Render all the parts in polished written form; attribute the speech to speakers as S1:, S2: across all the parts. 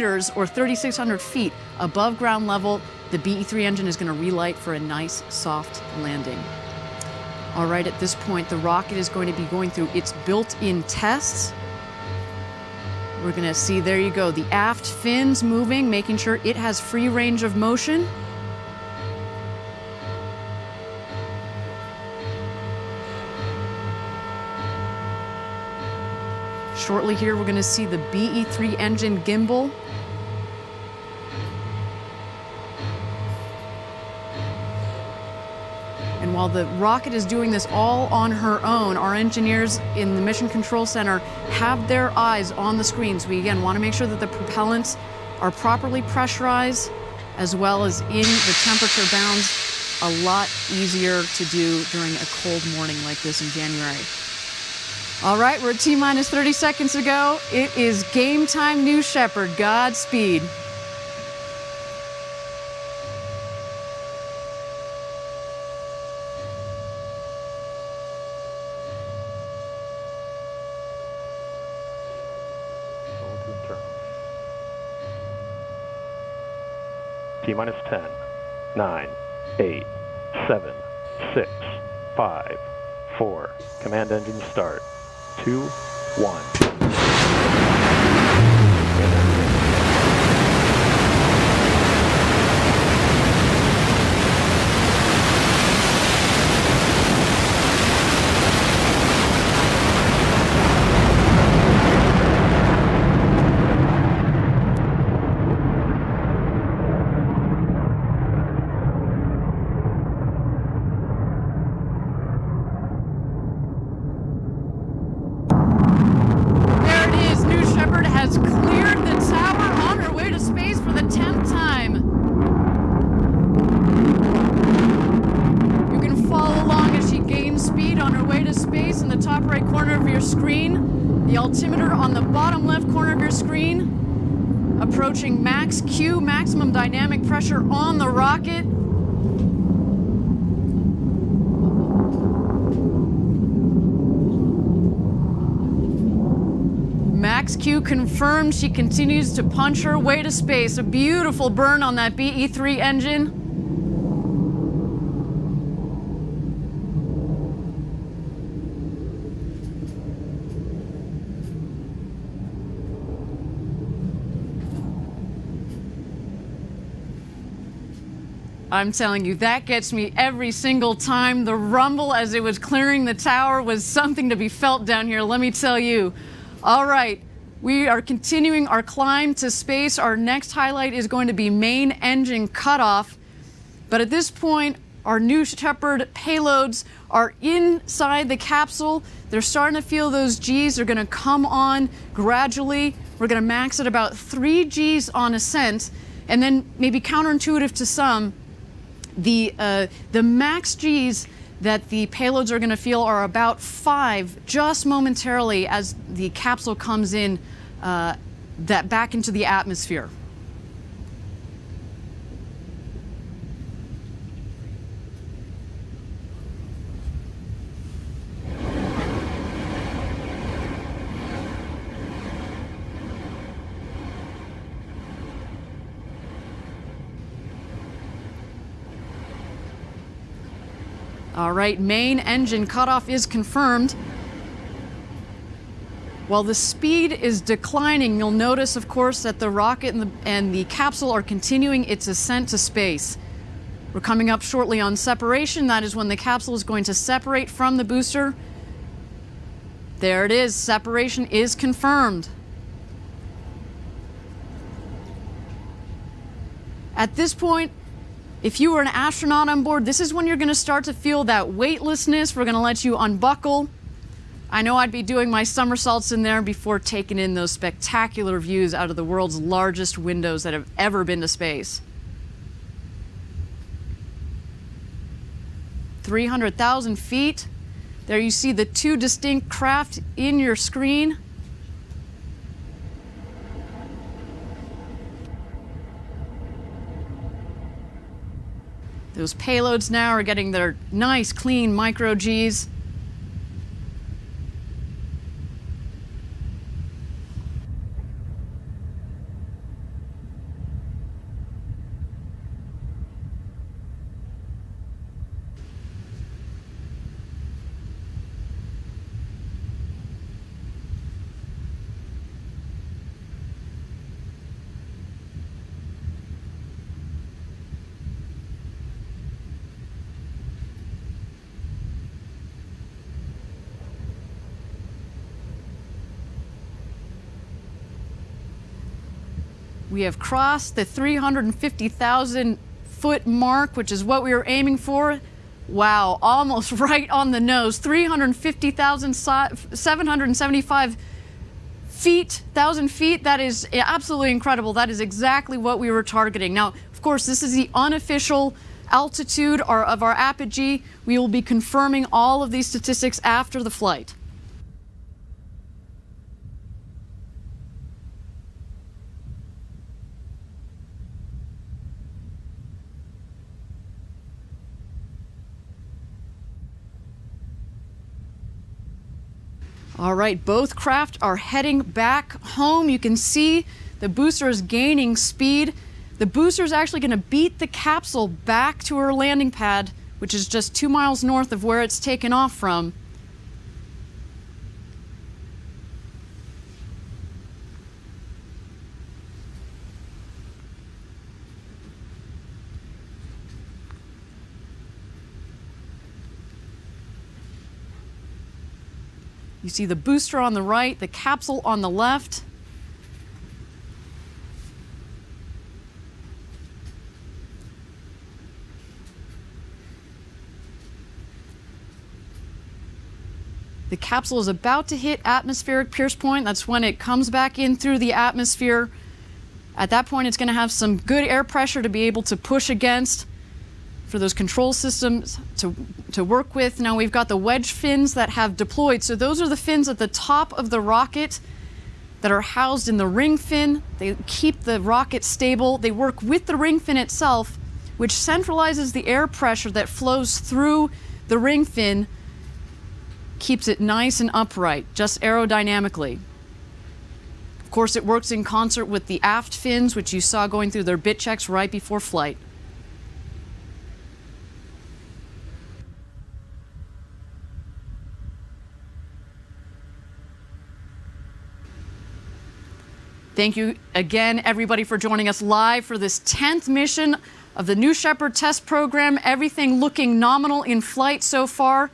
S1: meters or 3,600 feet above ground level, the BE-3 engine is going to relight for a nice soft landing. All right, at this point, the rocket is going to be going through its built-in tests. We're going to see, there you go, the aft fins moving, making sure it has free range of motion. Shortly here, we're going to see the BE-3 engine gimbal. And while the rocket is doing this all on her own, our engineers in the Mission Control Center have their eyes on the screens. We, again, want to make sure that the propellants are properly pressurized, as well as in the temperature bounds. A lot easier to do during a cold morning like this in January. All right, we're at T-minus 30 seconds to go. It is game time, New Shepard. Godspeed.
S2: T-minus 10, 9, 8, 7, 6, 5, 4. Command engine start. 2, 1. Approaching max Q, maximum dynamic pressure on the rocket. Max Q confirmed. She continues to punch her way to space. A beautiful burn on that BE-3 engine. I'm telling you, that gets me every single time. The rumble as it was clearing the tower was something to be felt down here, let me tell you. All right, we are continuing our climb to space. Our next highlight is going to be main engine cutoff. But at this point, our New Shepard payloads are inside the capsule. They're starting to feel those Gs. They're going to come on gradually. We're going to max at about 3 Gs on ascent, and then maybe counterintuitive to some, the max Gs that the payloads are going to feel are about 5, just momentarily as the capsule comes in back into the atmosphere. All right, main engine cutoff is confirmed. While the speed is declining, you'll notice, of course, that the rocket and the capsule are continuing its ascent to space. We're coming up shortly on separation. That is when the capsule is going to separate from the booster. There it is. Separation is confirmed. At this point, if you were an astronaut on board, this is when you're going to start to feel that weightlessness. We're going to let you unbuckle. I know I'd be doing my somersaults in there before taking in those spectacular views out of the world's largest windows that have ever been to space. 300,000 feet. There you see the 2 distinct craft in your screen. Those payloads now are getting their nice, clean micro Gs.
S1: We have crossed the 350,000 foot mark, which is what we were aiming for. Wow, almost right on the nose. 350,775 feet, 1,000 feet. That is absolutely incredible. That is exactly what we were targeting. Now, of course, this is the unofficial altitude of our apogee. We will be confirming all of these statistics after the flight. All right, both craft are heading back home. You can see the booster is gaining speed. The booster is actually going to beat the capsule back to her landing pad, which is just 2 miles north of where it's taken off from. You see the booster on the right, the capsule on the left. The capsule is about to hit atmospheric pierce point. That's when it comes back in through the atmosphere. At that point, it's going to have some good air pressure to be able to push against for those control systems to work with. Now we've got the wedge fins that have deployed. So those are the fins at the top of the rocket that are housed in the ring fin. They keep the rocket stable. They work with the ring fin itself, which centralizes the air pressure that flows through the ring fin, keeps it nice and upright, just aerodynamically. Of course, it works in concert with the aft fins, which you saw going through their bit checks right before flight. Thank you again, everybody, for joining us live for this 10th mission of the New Shepard test program. Everything looking nominal in flight so far.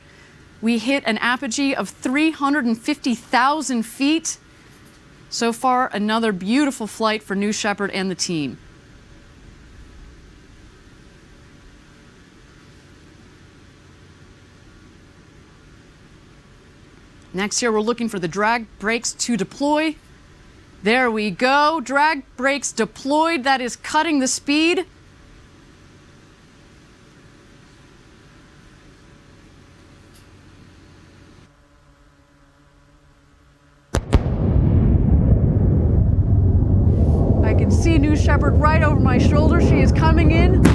S1: We hit an apogee of 350,000 feet. So far, another beautiful flight for New Shepard and the team. Next here, we're looking for the drag brakes to deploy. There we go. Drag brakes deployed. That is cutting the speed. I can see New Shepard right over my shoulder. She is coming in. Boom! There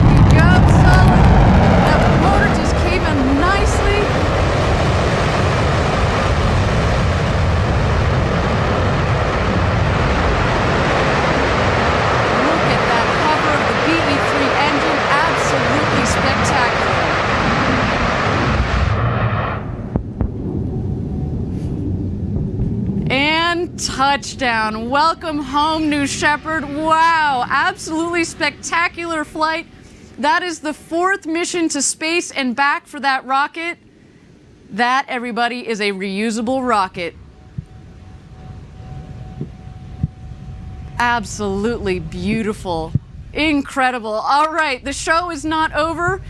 S1: we go. Solid. That motor just came in nicely. Touchdown. Welcome home, New Shepard. Wow, absolutely spectacular flight. That is the 4th mission to space and back for that rocket. That, everybody, is a reusable rocket. Absolutely beautiful. Incredible. All right, the show is not over.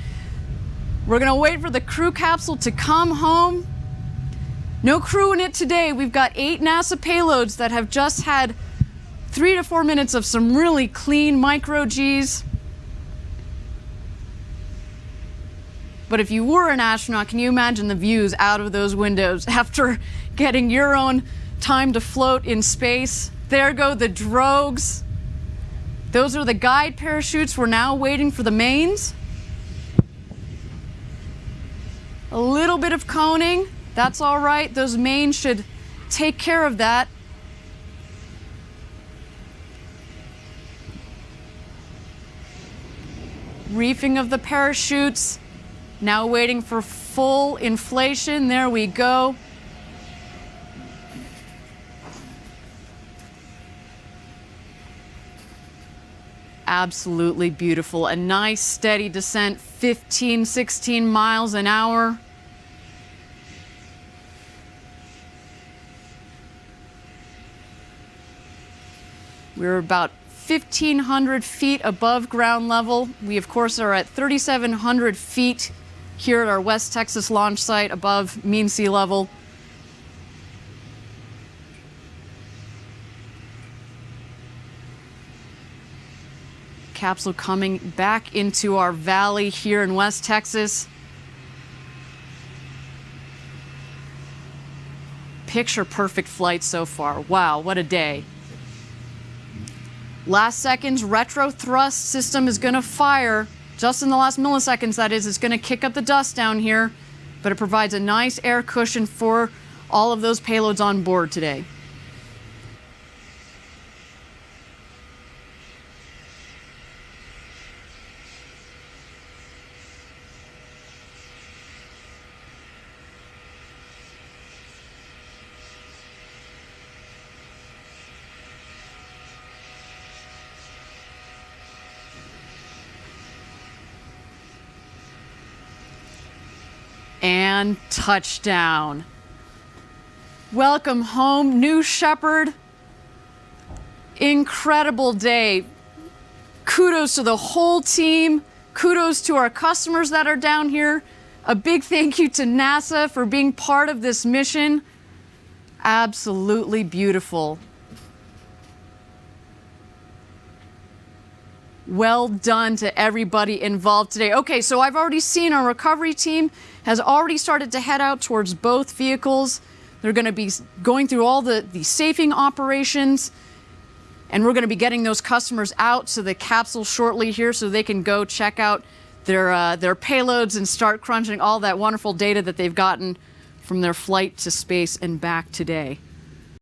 S1: We're going to wait for the crew capsule to come home. No crew in it today. We've got 8 NASA payloads that have just had 3 to 4 minutes of some really clean micro Gs. But if you were an astronaut, can you imagine the views out of those windows after getting your own time to float in space? There go the drogues. Those are the guide parachutes. We're now waiting for the mains. A little bit of coning. That's all right. Those mains should take care of that. Reefing of the parachutes. Now waiting for full inflation. There we go. Absolutely beautiful. A nice steady descent, 15, 16 miles an hour.
S2: We're about 1,500 feet above ground level. We, of course, are at 3,700 feet here at our West Texas launch site above mean sea level. Capsule coming back into our valley here in West Texas. Picture perfect flight so far. Wow, what a day. Last seconds, retro thrust system is going to fire. Just in the last milliseconds, that is. It's going to kick up the dust down here, but it provides a nice air cushion for all of those payloads on board today. And touchdown. Welcome home, New Shepard. Incredible day. Kudos to the whole team. Kudos to our customers that are down here. A big thank you to NASA for being part of this mission. Absolutely beautiful. Well done to everybody involved today. Okay, so I've already seen our recovery team has already started to head out towards both vehicles. They're going to be going through all the safing operations, and we're going to be getting those customers out to the capsule shortly here so they can go check out their payloads and start crunching all that wonderful data that they've gotten from their flight to space and back today.